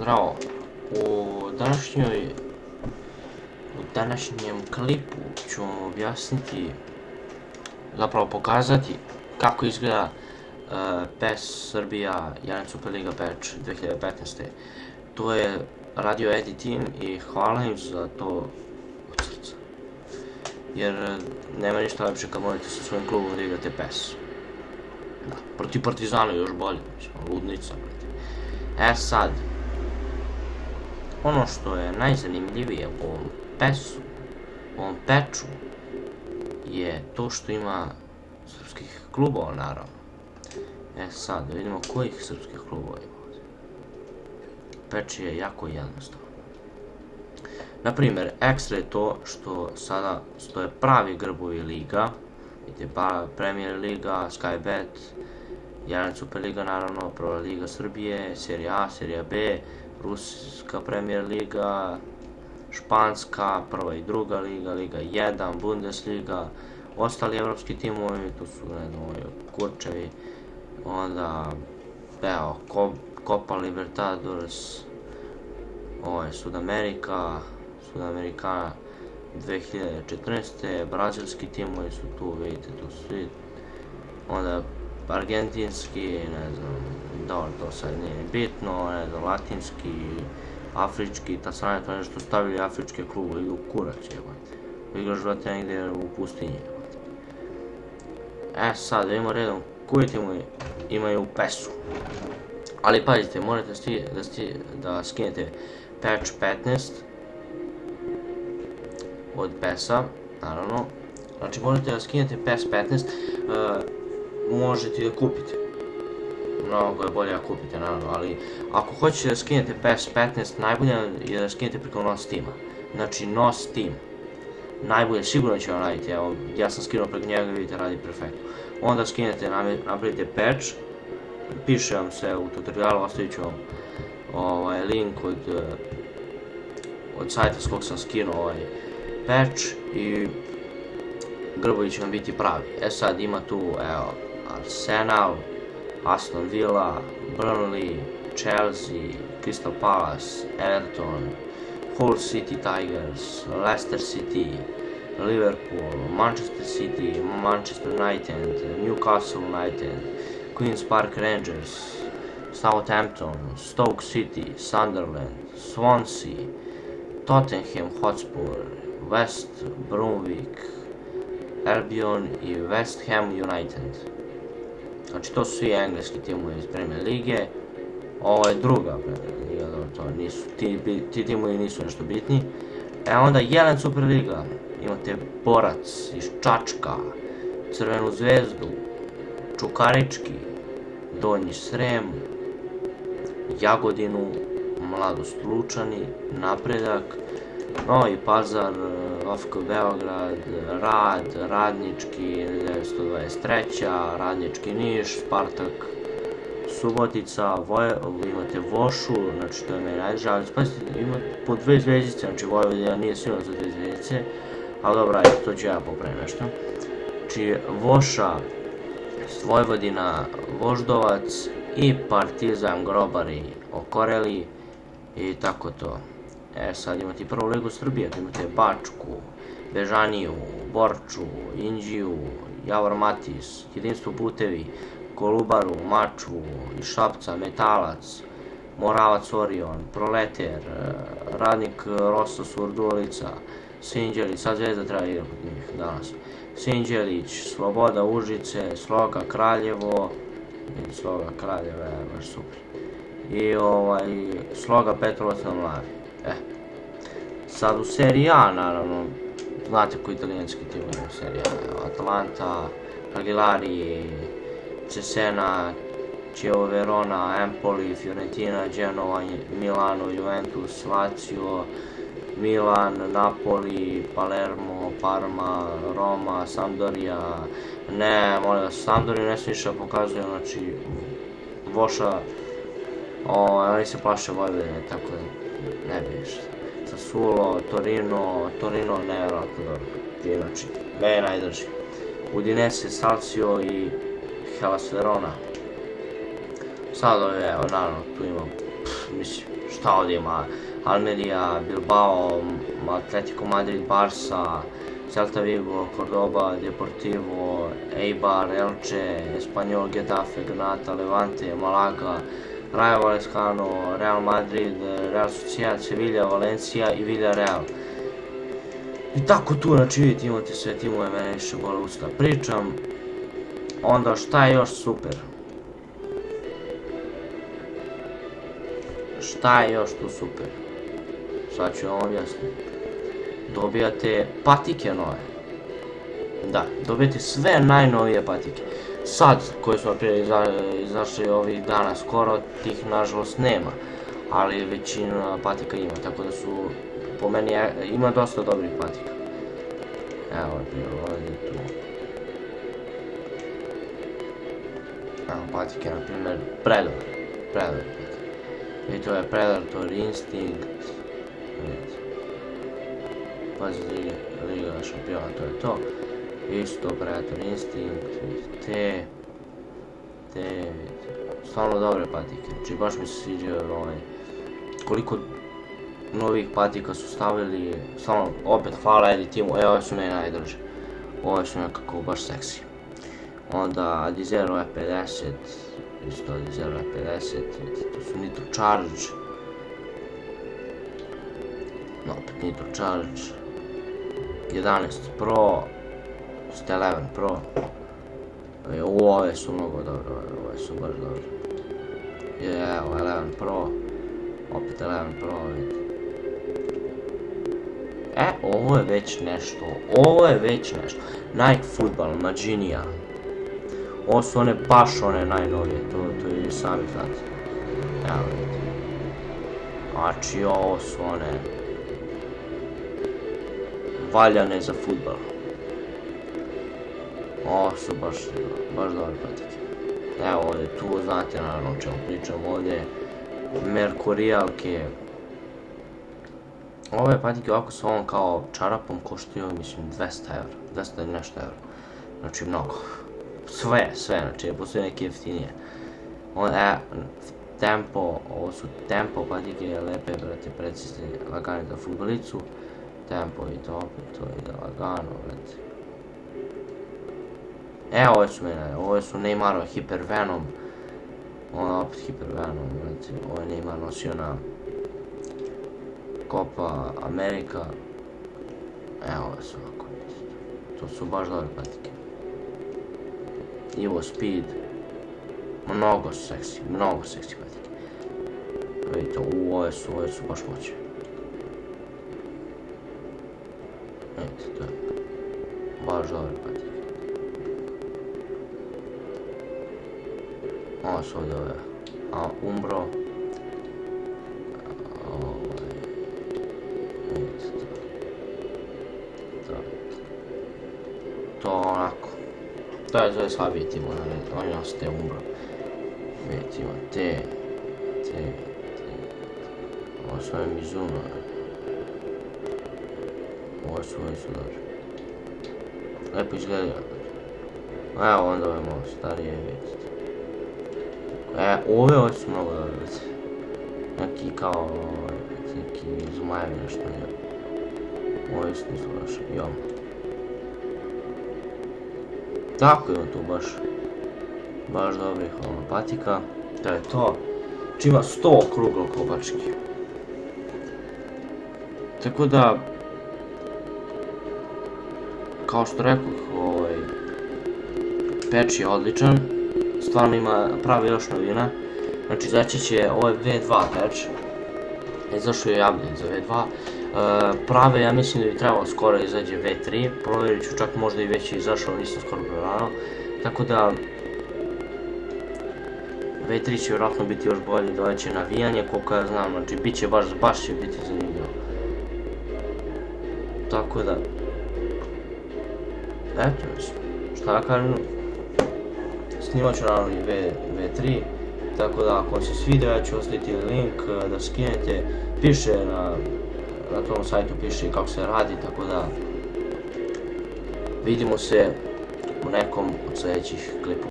Zdravo, u današnjem klipu ću vam objasniti, zapravo pokazati kako izgleda PES Srbija Jelen Superliga Patch 2015. To je radio Edi Team i hvala im za to od srca. Jer nema ništa lepše kad možete sa svojim klubom da igrate PES. Da, protiv Partizana još bolje, ludnica. Sad, ono što je najzanimljivije u ovom PES-u, u ovom patchu, je to što ima srpskih klubova, naravno. Sad, da vidimo kojih srpskih klubova ima ovdje. Patch je jako jednostavan. Naprimjer, ekstra je to što sada stoje pravi grbovi liga. Vidite, Premier Liga, Sky Bet, Jelen Superliga, naravno, Prva Liga Srbije, Serija A, Serija B, Ruska Premier Liga, Španska, Prva i Druga Liga, Liga 1, Bundesliga, ostali evropski timovi, tu su, ne znam, Kurčevi, onda, evo, Copa Libertadores, ovo je Sudamerika 2014. Brazilski timovi su tu, vidite, tu svi, onda argentinski, ne znam, dobro, to sad nije bitno, ne znam, latinski, afrički, ta strana je to nešto stavili afričke klubove, idu kurac, jebate. Igraš vrati negdje u pustinji, jebate. Sad, da imamo redom koji timovi imaju u PES-u. Ali pazite, morate da skinete patch 15 od PES-a, naravno. Znači, morate da skinete PES 15, možete da kupite. Mnogo je bolje da kupite, naravno, ali ako hoćete da skinete PES 15, najbolje je da skinete preko NOS Teama. Znači, NOS Team. Najbolje, sigurno će vam raditi, evo, ja sam skinuo preko njega, vidite, radi perfektno. Onda skinete, napravite patch, piše vam se u tutorialu, ostavit ću vam link od sajta s kog sam skinuo ovaj patch i grbovi će vam biti pravi. Sad ima tu, evo, Arsenal, Aston Villa, Burnley, Chelsea, Crystal Palace, Everton, Hull City Tigers, Leicester City, Liverpool, Manchester City, Manchester United, Newcastle United, Queen's Park Rangers, Southampton, Stoke City, Sunderland, Swansea, Tottenham Hotspur, West Bromwich Albion i West Ham United. Znači, to su svi engleski timovi iz Premier Lige. Ovo je druga Premier Liga, to nisu, ti timovi nisu nešto bitni. Onda Jelen Superliga, imate Borac iz Čačka, Crvenu zvezdu, Čukarički, Donji Srem, Jagodinu, Mladost Lučani, Napredak, Novi Pazar, OFK Beograd, Rad, Radnički 1923, Radnički Niš, Spartak Subotica, imate Vošu, znači to je meni najdraže, ali spasite, ima po 2 zvezdice, znači Vojvodina nije sigurno za 2 zvezdice, ali dobro, ajde, to ću ja popraviti nešto. Znači Voša, Vojvodina, Voždovac i Partizan Grobari, Okoreli i tako to. Sad imate Prvu ligu Srbije, imate Bačku, Bežaniju, Borču, Inđiju, Javor Matis, Jedinstvo Putevi, Kolubaru, Mačvu, iz Šapca, Metalac, Moravac Orion, Proleter, Radnik Rosto Surdulica, Sinđelić, sad Zvezda treba igrati kod njih danas, Sinđelić, Sloboda Užice, Sloga Kraljevo, Sloga Kraljevo je baš super, i Sloga Petrovac na Mlavi. Sad u Seriji A, naravno, znate koji italijanski tim je u Seriji A, Atalanta, Cagliari, Cesena, Chievo Verona, Empoli, Fiorentina, Genova, Milano, Juventus, Lazio, Milan, Napoli, Palermo, Parma, Roma, Sampdoria, ne, molim vas, Sampdoria ne ništa pokazuje, znači, Voša, oni se plaše Vojvodine, tako da ne bi ništa. Sassuolo, Torino, nevjerojatno dobro, znači, me je najdrži. Udinese, Salcio i Hellas Verona. Sad evo, naravno, tu imam, mislim, šta ovdje ima, Almeria, Bilbao, Atletico Madrid, Barça, Celta Vigo, Cordoba, Deportivo, Eibar, Elche, Espanyol, Getafe, Granada, Levante, Malaga, Rayo Vallecano, Real Madrid, Real Sociedad, Sevilla, Valencia i Villarreal. I tako tu, znači vidite, imate sve timove, mene više bole usta pričam. Onda šta je još super? Šta je još tu super? Sad ću vam objasniti. Dobijate patike nove. Da, dobijate sve najnovije patike. Sad, koje su naprijed izašli ovih dana skoro, tih nažalost nema. Ali većina patika ima, tako da su, po meni, ima dosta dobrih patika. Evo, ovdje tu. Evo patike, na primjer, Predator. I to je Predator, Instinct. Pazite, Liga šampiona, to je to. Isto Predator, Instinct, te, stvarno dobre patike, znači baš mi se sviđaju koliko novih patika su stavili, stvarno opet hvala Eddie Teamu, ove su meni najdraže, ove su nekako baš seksi. Onda Adizero E50, isto Adizero E50, to su Nitro Charge, opet Nitro Charge, 11 Pro, 11 Pro, ove su mnogo dobre, ove su baš dobre. Evo, 11 Pro, opet 11 Pro, vidite. Ovo je već nešto, Nike Football, Maginija. Ovo su one baš one najnovije, to i sami znate. Evo vidite. Znači ovo su one valjane za fudbal. Ovo su baš dobre patike. Evo ovdje tu, znate naravno o čemu pričam ovdje. Merkurijalke. Ove patike ovako sa ovom kao čarapom koštaju, mislim, 200 €, 200 i nešto eura. Znači mnogo. Sve, znači ne postoji neke jeftinije. Tempo, ovo su tempo patike, lepe, brate, precizne, lagane za fudbalicu. Tempo i to opet, to ide lagano, brate. Ove su mene, ove su Neymarove Hyper Venom. Ovo opet Hyper Venom, brate, ovo je Neymar nosio na Copa America. Ove su ovako, to su baš dobre patike. Evo Speed, mnogo seksi patike. Vidite, ove su baš moćne. Vidite, to je baš dobre patike. Ovo su ovdje ove Umbro. Vidite to onako. To je zove slabiji tim, oni nose te Umbro. Vidite, ima te. Ovo su ove Mizuno. Ovo su dobro. Lepo izgledaju. Evo onda ove malo starije, vidite. Ove su mnogo dobre, vidite. Neki kao, neki zmajevi nešto, ove su nisu loše, jom. Tako ima tu baš dobrih patika. To je to. Znači ima 100 okruglo kopački. Tako da, kao što rekoh, patch je odličan. Stvarno pravi još novina. Znači izaći će ovaj V2 patch. Izašao je update za V2. Prave, ja mislim da bi trebalo skoro izađe V3. Provjerit ću, čak možda i već je izašao, nisam skoro provjerao. Tako da V3 će vjerojatno biti još bolje, doći će navijanje, koliko ja znam, znači bit će baš će biti zanimljivo. Tako da, eto, šta da kažem, snimat ću naravno i V3, tako da ako vam se svidio ja ću ostaviti link da skinete, piše na tom sajtu piše kako se radi, tako da vidimo se u nekom od sljedećih klipova.